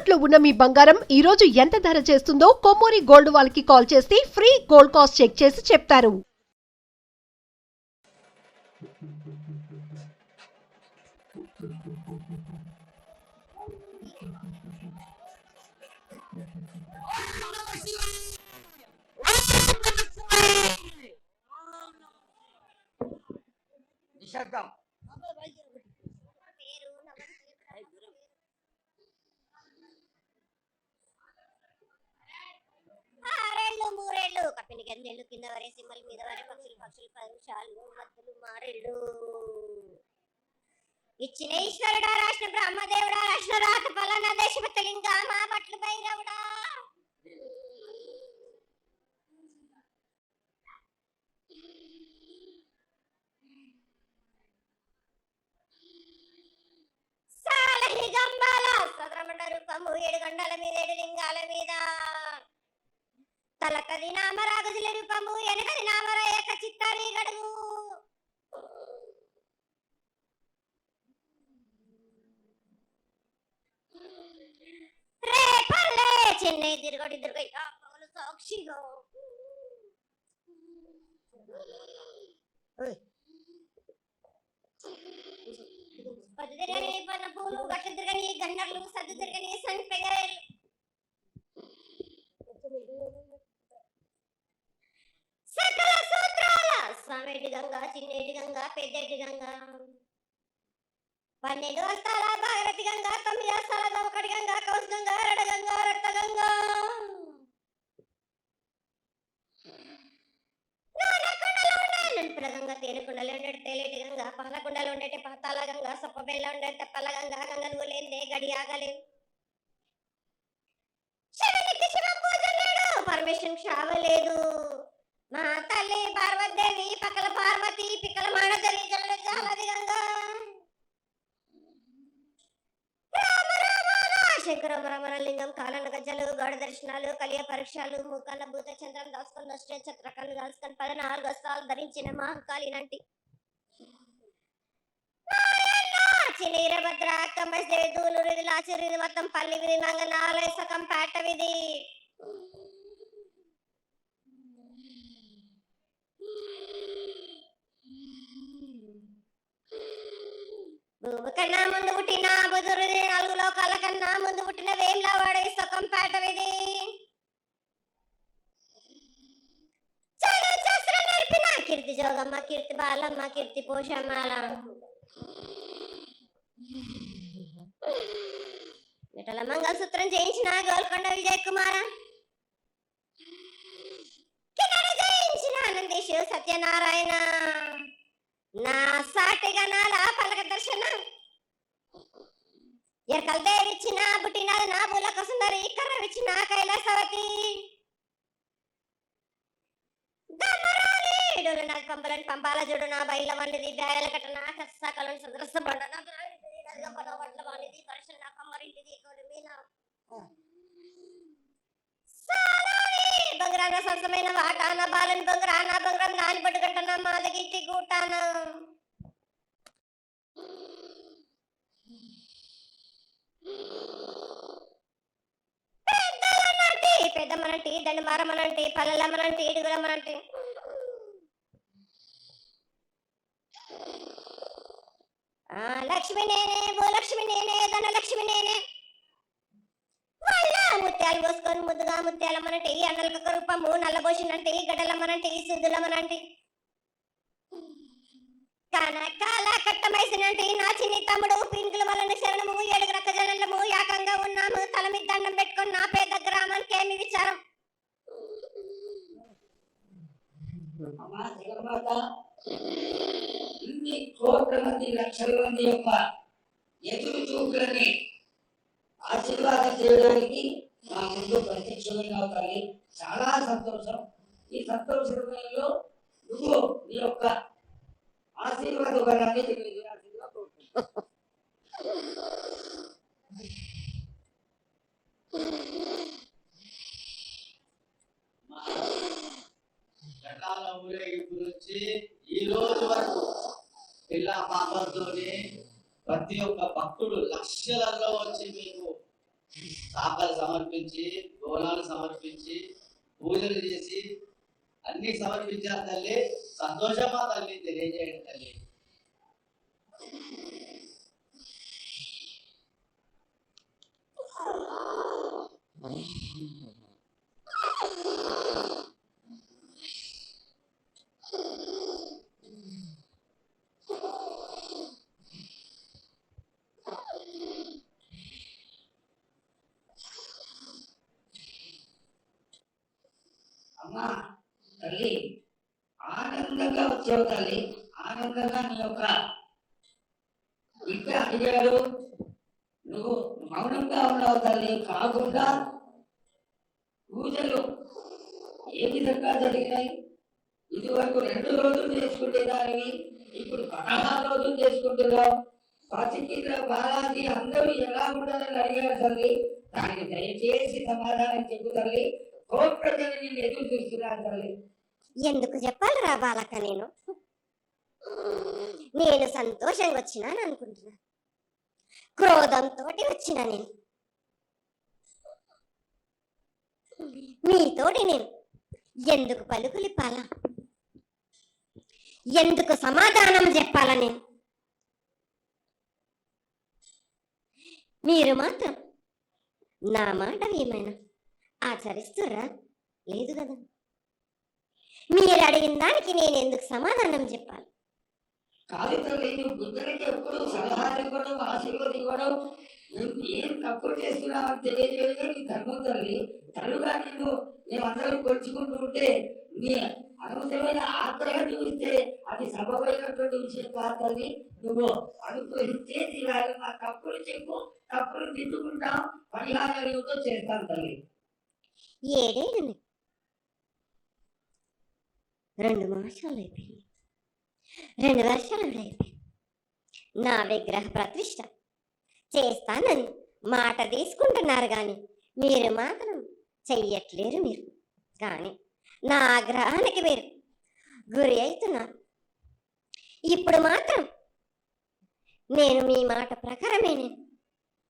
తాకట్టులో ఉన్న మీ బంగారం ఈ రోజు ఎంత ధర చేస్తుందో కొమ్మూరి గోల్డ్ వాళ్ళకి కాల్ చేస్తే ఫ్రీ గోల్డ్ కాస్ట్ చెక్ చేసి చెప్తారు. మూరేళ్ళు కప్పిని గన్నేళ్ళు కింద వరే సింహల మీద వరే పక్షులు పరుషాలు మధ్యలు మారేళ్ళు ఇచ్చిన ఈశ్వరుడా రాష్ట్ర బ్రహ్మదేవుడా రాష్ట్ర రాత పలానా దేశపతలింగా మా పట్లు భైరవుడా సాలహి గంబాల సద్రమండ రూపము 7 గండల మీద 7 లింగాల మీద తలకది నామరాగజుల రూపము ఎనకది నామర ఏక చిత్తారి గడుగు రే పల్లె చెన్నై తిరుగడి దుర్గయ్య పగలు సాక్షిగా పది తిరగని పన్న పూలు గట్ల తిరగని గన్నర్లు సద్దు తిరగని సంపెగలు సకల సూత్రాల స్వామిటి గంగా చిన్నేటి గంగా పెద్దటి గంగా 12 వస్తాల భాగరథి గంగా 9 వస్తాల దవకడి గంగా కౌశ గంగా రడ గంగా రక్త గంగా గంగా తేనెకుండలు ఉండేటి తేలేటి గంగా పాలకుండలు ఉండేటి పాతాల గంగా సొప్ప బెల్ల ఉండేటి తెప్పల గంగా గంగను లేదే గడి ఆగలేదు శివునికి శివ పూజ లేడు పరమేశ్వరునికి క్షావలేదు మా తల్లి పార్వతీదేవి పక్కల పార్వతి పిక్కల మానదరి జల జాలది గంగా రామ రామ శంకర రమణ లింగం కాలన గజ్జలు గౌడ దర్శనాలు కలియ పరీక్షలు ముఖాల భూత చంద్రం దాసుకొని నష్ట చత్రకాలు దాసుకొని 14 వస్త్రాలు ధరించిన మహంకాళి నంటి వీరభద్ర కంబస్దేవి దూలూరు లాచిరి మొత్తం పల్లి విధి మంగనాలయ సకం పేట విధి భూమి కన్నా ముందు పుట్టిన బుధురుది 4 లోకాల కన్నా ముందు పుట్టిన వేములవాడ సకం పేట విధి నేర్పిన కీర్తి జోగమ్మ కీర్తి బాలమ్మ కీర్తి పోషమ్మాల విఠల మంగళసూత్రం చేయించిన గోల్కొండ విజయ్ కుమార కిన్నెర జయించిన ఆనందేశు సత్యనారాయణ నా సాటిగా నాల పలక దర్శన ఎరకల దేవిచ్చిన పుట్టినది నా బులక సుందరి కర్రవిచ్చిన కైలాసవతి డోలు నాకు పంపలని పంపాల చూడు నా బయల వండిది బ్యాగల కట్ట నా సకలను సంద్రస బండ నా పడవట్ల వాడిది పరిశ నా కమ్మరింటిది కొడుమీన సాలాని బంగ్రాన సంసమైన వాటాన బాలని బంగ్రాన బంగ్రం నాని పట్టుకుంటున్న మాదగిట్టి కూటాన పెద్దలనంటి పెద్దమ్మనంటి దండమారమనంటి పల్లెలమ్మనంటి ఇడుగులమ్మనంటి లక్ష్మి నేనే భూలక్ష్మి నేనే ధనలక్ష్మి నేనే వాళ్ళ ముత్యాలు పోసుకొని ముద్దుగా ముత్యాలమ్మనంటి అండలక రూపము నల్లబోసినంటి గడ్డలమ్మనంటి సుద్దులమ్మనంటి కనకాల కట్టమైసినంటి నా చిన్ని తమ్ముడు పింకుల వలన శరణము 7 రక్క జనలము యాకంగా ఉన్నాము తల మీద దండం పెట్టుకొని నా పేద గ్రామానికి ఏమి విచారం ఇన్ని కోట్ల మంది లక్షల మంది యొక్క ఎదురు చూపులని ఆశీర్వాదం చేయడానికి మా ముందు ప్రత్యక్షమైన తల్లి చాలా సంతోషం. ఈ సంతోష సమయంలో నువ్వు నీ యొక్క ఆశీర్వాద బలాన్ని తెలియజేయాల్సిందిగా కోరుతున్నాను. ఊరేగింపు నుంచి ఈ రోజు వరకు పిల్ల పాపలతోనే ప్రతి ఒక్క భక్తుడు లక్షలలో వచ్చి మీకు శాఖలు సమర్పించి గోళాలు సమర్పించి పూజలు చేసి అన్ని సమర్పించారు తల్లి. సంతోషమా తల్లి? తెలియజేయండి తల్లి. అమ్మా తల్లి, ఆనందంగా వచ్చావు తల్లి. ఆనందంగా నీ యొక్క బిడ్డ అడిగాడు, నువ్వు మౌనంగా ఉన్నావు తల్లి. కాకుండా పూజలు ఏ విధంగా జరిగినాయి? ఇదివరకు 2 రోజులు చేసుకునేదానివి, ఇప్పుడు 16 రోజులు చేసుకుంటున్నావు. పసికిల బాలాజీ అందరూ ఎలా ఉండాలని అడిగారు తల్లి. దానికి దయచేసి సమాధానం చెప్పు తల్లి. కోట్ల నిన్ను ఎదురు చూస్తున్నారు తల్లి. ఎందుకు చెప్పాలిరా బాలక? నేను సంతోషంగా వచ్చినాను అనుకుంటున్నా, క్రోధంతో వచ్చినా నేను. మీతోటి నేను ఎందుకు పలుకులిప్పాలా? ఎందుకు సమాధానం చెప్పాలా? నేను మీరు మాత్రం నా మాట ఏమైనా ఆచరిస్తురా? లేదు కదా. మీరు అడిగిన దానికి నేను ఎందుకు సమాధానం చెప్పాలి? కాదు తల్లి, నువ్వు బుద్ధులకి ఎప్పుడు సలహాలు ఇవ్వడం, ఆశీర్వాదం ఇవ్వడం, నువ్వు ఏం తక్కువ చేస్తున్నావు అని తెలియజేయడం నీ ధర్మం తల్లి. తల్లుగా మేమందరం కొలుచుకుంటూ ఉంటే నీ అనవసరమైన ఆగ్రహం చూస్తే అది సబబైనటువంటి విషయం కాదు తల్లి. నువ్వు అనుగ్రహించే తీరాలి. మా తప్పులు చెప్పు, తప్పులు దిద్దుకుంటాం, పరిహారాలు ఏమిటో చేస్తాం తల్లి. 7 ఏళ్ళు 2 మాసాలు అయిపోయింది, 2 వర్షాలు అయిపోయింది. నా విగ్రహ ప్రతిష్ట చేస్తానని మాట తీసుకుంటున్నారు కానీ మీరు మాత్రం చెయ్యట్లేరు. మీరు కానీ నా ఆగ్రహానికి మీరు గురి అవుతున్నారు. ఇప్పుడు మాత్రం నేను మీ మాట ప్రకారమే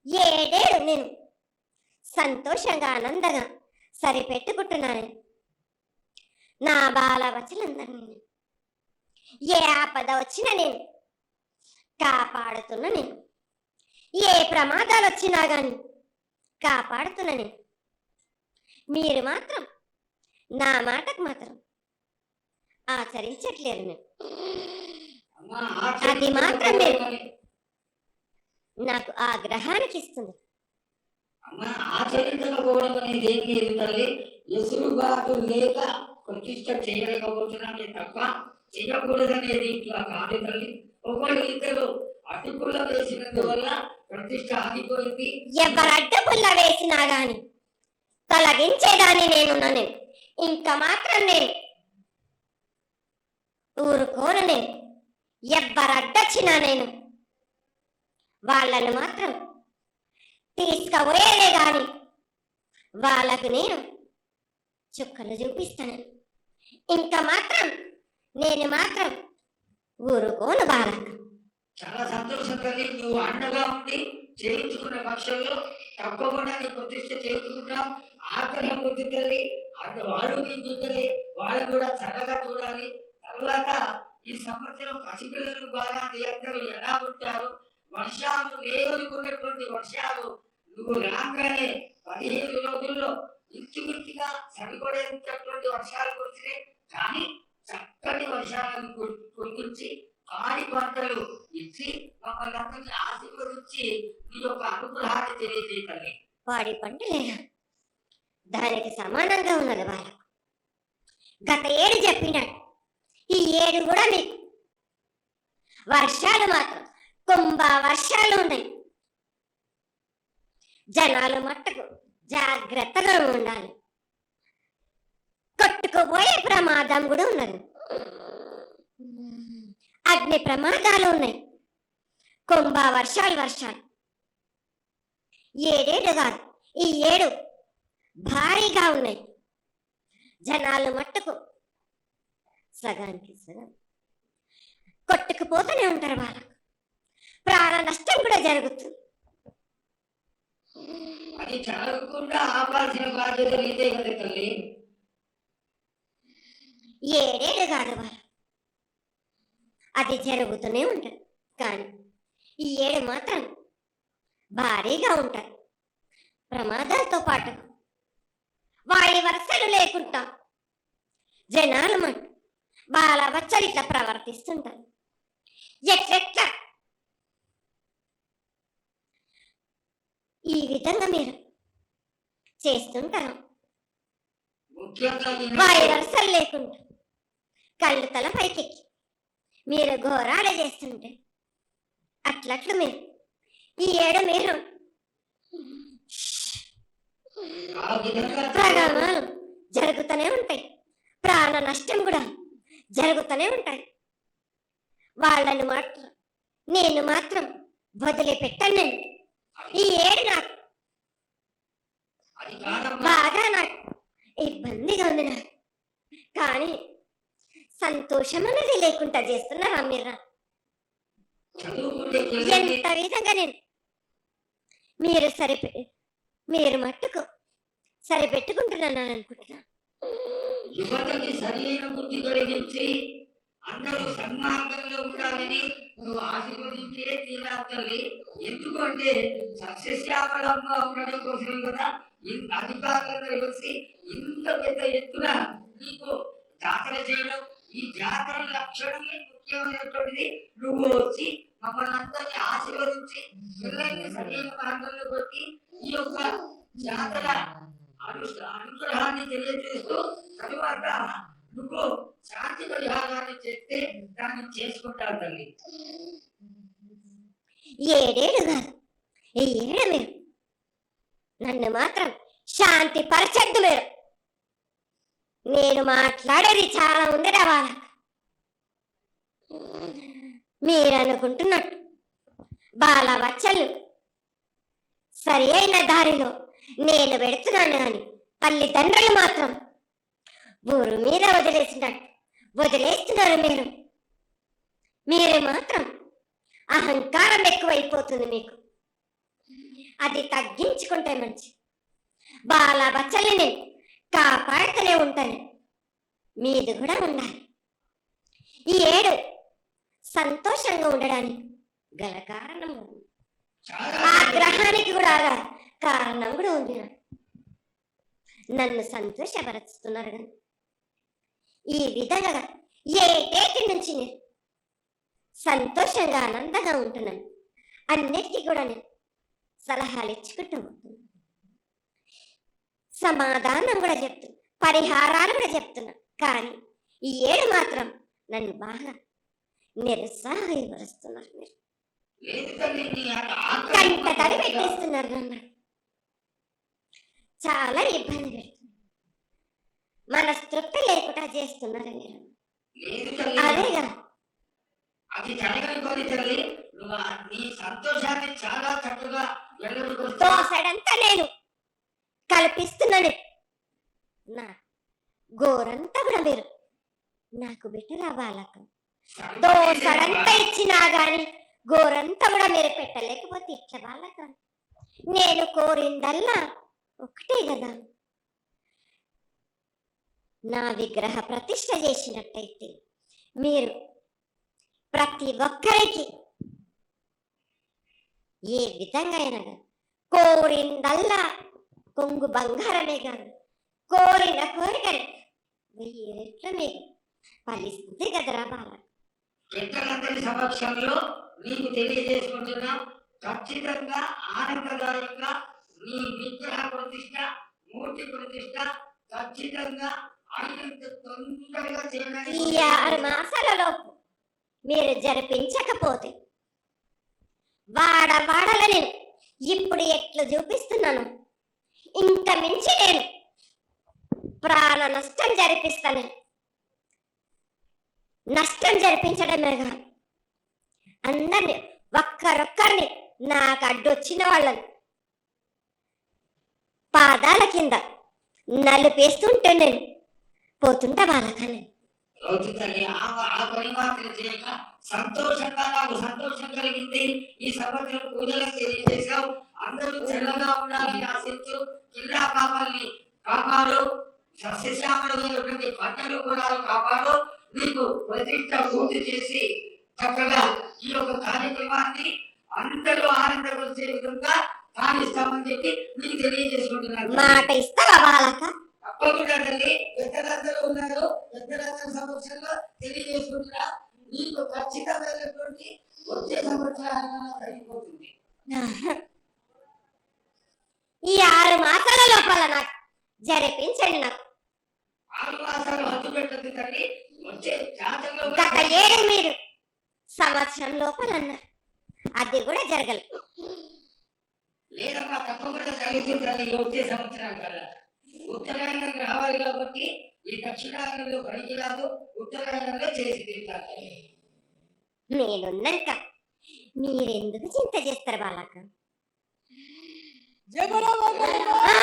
7 ఏళ్ళు నేను సంతోషంగా ఆనందంగా సరిపెట్టుకుంటున్నాను. నా బాల వచనందరినీ ఏ ఆపద వచ్చినా నేను కాపాడుతున్నా. నేను ఏ ప్రమాదాలు వచ్చినా గాని కాపాడుతున్నా. నేను మీరు మాత్రం నా మాటకు మాత్రం ఆచరించట్లేరు. నేను అది మాత్రం మీరు నాకు ఆగ్రహానికి ఇస్తుంది. ఆచరించకపోవడం అనేది ఏం లేదు తల్లి. ఎసురుబాటు లేక ప్రతిష్ట చేయలేకపోతున్నామే తప్ప చేయకూడదనేది ఇట్లా కాదు తల్లి. ఒకళ్ళు ఇద్దరు అడ్డుపుల్ల వేసినందువల్ల ప్రతిష్ట ఆగిపోయింది. ఎవరు అడ్డుపుల్ల వేసినా గాని తొలగించేదాన్ని నేను. ఇంకా మాత్రం నేను ఊరుకోను. నేను ఎవరు అడ్డొచ్చినా నేను వాళ్ళను మాత్రం తీసుకుపోయేదే గాని వాళ్ళకు నేను చుక్కలు చూపిస్తాను. ఇంకా మాత్రం నేను మాత్రం ఊరుకోను బాలక. చాలా సంతోషం తల్లి. నువ్వు అండగా ఉండి చేయించుకున్న పక్షంలో తప్పకుండా నీ ప్రతిష్ట చేయించుకుంటాం. ఆగ్రహం బుద్ధి తల్లి, అటు ఆరోగ్యం వాళ్ళు కూడా చక్కగా చూడాలి. తర్వాత ఈ సంవత్సరం పసిపిల్లలు బాగా అందరూ ఎలా ఉంటారు? వర్షాలు లేవనుకున్నటువంటి వర్షాలు నువ్వు రాగానే 15 రోజుల్లో ఇంచుమించుగా సరిపడేటటువంటి వర్షాలు కురిసినాయి. కానీ చక్కటి వర్షాలను కురిపించి ఆడి పంటలు ఇచ్చి మమ్మల్ని అందరినీ ఆశీర్వదించి నీ యొక్క అనుగ్రహాన్ని తెలియజేయాలి. వాడి పంటలేగా దానికి సమానంగా ఉన్నది వాళ్ళకు. గత 7 చెప్పినాడు, ఈ 7 కూడా మీకు వర్షాలు మాత్రం కుంభ వర్షాలు ఉన్నాయి. జనాలు మట్టుకు జాగ్రత్తగా ఉండాలి. కొట్టుకుపోయే ప్రమాదం కూడా ఉన్నది. అగ్ని ప్రమాదాలు ఉన్నాయి. కుంభ వర్షాలు 7 కాదు, ఈ 7 భారీగా ఉన్నాయి. జనాలు మట్టుకు సగానికి సగం కొట్టుకుపోతూనే ఉంటారు. వాళ్ళకు ప్రాణ నష్టం కూడా జరుగుతుంది. అది జరగకుండా ఆపాల్సిన బాధ్యత నీదే కదా తల్లి. 7 ఏళ్ళు కాదు వారు, అది జరుగుతూనే ఉంటుంది. కానీ ఈ 7 మాత్రం భారీగా ఉంటాయి. ప్రమాదాలతో పాటు వాడి వరుసలు లేకుండా జనాలు మాట బాలబచ్చలు ఇట్లా ప్రవర్తిస్తుంటారు. ఎట్లెట్లా ఈ విధంగా మీరు చేస్తుంటారు. ముఖ్యంగా వాడి వరుసలు లేకుండా కళ్ళు తల పైకెక్కి మీరు ఘోరాడ చేస్తుంటే అట్లట్లు మీరు ఈ 7 మీరు ఆ విధంగా ప్రమాదాలు జరుగుతూనే ఉంటాయి. ప్రాణ నష్టం కూడా జరుగుతూనే ఉంటాయి. వాళ్ళని మాత్రం నేను మాత్రం వదిలిపెట్టను. ఈ 7 నాకు అది కాదమ్మా. బాగా నాకు ఇబ్బందిగా ఉంది నాకు. కానీ సంతోషం అనేది లేకుండా చేస్తున్నారా మీరు? చదువుకుంటే పిల్లల్ని ఎంత విధంగా నేను మీరు మట్టుకు సరిపెట్టుకుంటున్నాను అనుకుంటున్నా. యువతకి సరైన బుద్ధి కలిగించి అందరూ సన్మార్గంలో ఉండాలని నువ్వు ఆశీర్వదించే తీరాలి. ఎందుకంటే సస్యశ్యామలంగా ఉండడం కోసమే కదా ఇంత అధికారులందరూ కలిసి ఇంత పెద్ద ఎత్తున నీకు జాతర చేయడం. ఈ జాతర లక్షణమే ముఖ్యమైనటువంటిది. నువ్వు వచ్చి మమ్మల్ని అందరినీ ఆశీర్వదించి పిల్లల్ని సరైన మార్గంలో కొట్టి ఈ యొక్క జాతర అనుగ్రహాన్ని తెలియజేస్తూ తరువాత నువ్వు శాంతి పరిహారాన్ని చేస్తే దాన్ని చేసుకుంటారు తల్లి. 7 ఏళ్ళు కాదు, ఈ 7 మీరు నన్ను మాత్రం శాంతి పరచద్దు. నేను మాట్లాడేది చాలా ఉంది వాళ్ళ. మీరు అనుకుంటున్నట్టు బాలబచ్చలు సరి అయిన దారిలో నేను పెడుతున్నాను అని తల్లిదండ్రులు మాత్రం ఊరు మీద వదిలేస్తున్నారు. మీరు మాత్రం అహంకారం ఎక్కువైపోతుంది మీకు. అది తగ్గించుకుంటే మంచి. బాలబచ్చల్ని నేను కాపాడుతూనే ఉంటాను. మీది కూడా ఉండాలి. ఈ 7 సంతోషంగా ఉండడానికి గల కారణం ఉంది. ఆగ్రహానికి కూడా కారణం కూడా ఉంది. నన్ను సంతోషపరుస్తున్నారు కానీ ఈ విధంగా ఏటేటి నుంచి నేను సంతోషంగా ఆనందంగా ఉంటున్నాను. అన్నిటికీ కూడా నేను సలహాలు ఇచ్చుకుంటూ ఉంటున్నాను. సమాధానం కూడా చెప్తున్నా, పరిహారాలు కూడా చెప్తున్నా. కానీ ఈ 7 మాత్రం నన్ను బాగా నిరుత్సాహపరుస్తున్నారు. మీరు కంట తడి పెట్టేస్తున్నారు. నన్ను చాలా ఇబ్బంది పెడుతున్నారు. మనస్తృప్తి లేకుండా చేస్తున్నారు మీరు. అదేగా అది జరగని కోరి తల్లి. నువ్వు నీ సంతోషాన్ని చాలా చక్కగా దోసడంతా నేను కల్పిస్తున్నాను. నా గోరంతా కూడా మీరు నాకు బిడ్డరా వాళ్ళకు దోసడంతా ఇచ్చినా గాని గోరంతా కూడా మీరు పెట్టలేకపోతే ఇట్లా వాళ్ళక. నేను కోరిందల్లా ఒకటే కదా, నా విగ్రహ ప్రతిష్ఠ చేసినట్టయితే మీరు ప్రతి ఒక్కరికి ఏ విధంగా అయినా కోరిందల్లా కొంగు బంగారమే కాదు, కోరిన కోరికలు 1000 రెట్లు మీకు ఫలిస్తుంది కదరా బాల. పెద్దలందరి సమక్షంలో నీకు తెలియజేసుకుంటున్నాం. ఖచ్చితంగా ఆనందదాయకంగా నీ విగ్రహ ప్రతిష్ట, మూర్తి ప్రతిష్ట ఖచ్చితంగా అత్యంత తొందరగా ఈ చేయడానికి 6 మాసాలలోపు మీరు జరిపించకపోతే వాడవాడల నేను ఇప్పుడు ఎట్లు చూపిస్తున్నాను ఇంత మించి నేను ప్రాణ నష్టం జరిపిస్తాను. నష్టం జరిపించడమే కాదు, అందరిని ఒక్కరొక్కరిని నాకు అడ్డొచ్చిన వాళ్ళని పాదాల కింద నలిపేస్తుంటే నేను పోతుంటా వాళ్ళకని. రోజు తల్లి ఆ పని మాత్రం చేయక సంతోషంగా నాకు సంతోషం కలిగింది. ఈ సంవత్సరం పూజలు తెలియజేశావు. అందరూ చల్లగా ఉండాలని ఆశిస్తూ జిల్లా కాపాడు సస్యశ్యామలమైనటువంటి పంటలు కూడా కాపాడు. నీకు ప్రతిష్ట పూర్తి చేసి చక్కగా ఈ యొక్క కార్యక్రమాన్ని అందరూ ఆనందపరిచే విధంగా కానిస్తామని చెప్పి నీకు తెలియజేసుకుంటున్నాను. మాట ఇస్తావా బాలక? తప్పకుండా తల్లి, పెద్దలందరూ ఉన్నారు, పెద్దలందరి సమక్షంలో తెలియజేసుకుంటున్నా. నీకు ఖచ్చితమైనటువంటి వచ్చే సంవత్సరాలు అయిపోతుంది. ఈ 6 మాసాల లోపల నాకు జరిపించండి. నాకు 6 మాసాలు హద్దు పెట్టదు తల్లి. వచ్చే జాతకంలో గత ఏడు మీరు సంవత్సరం లోపల అన్నారు, అది కూడా జరగలేదు. లేదమ్మా, తప్పకుండా జరుగుతుంది తల్లి. వచ్చే సంవత్సరం కల్లా ఉత్తరాయణం రావాలి కాబట్టి ఈ దక్షిణాయనంలో పనికి రాదు, ఉత్తరాయణంలో చేసి తింటారు. నేనున్నాక మీరెందుకు చింత చేస్తారు బాలక? జయ బరాబర్.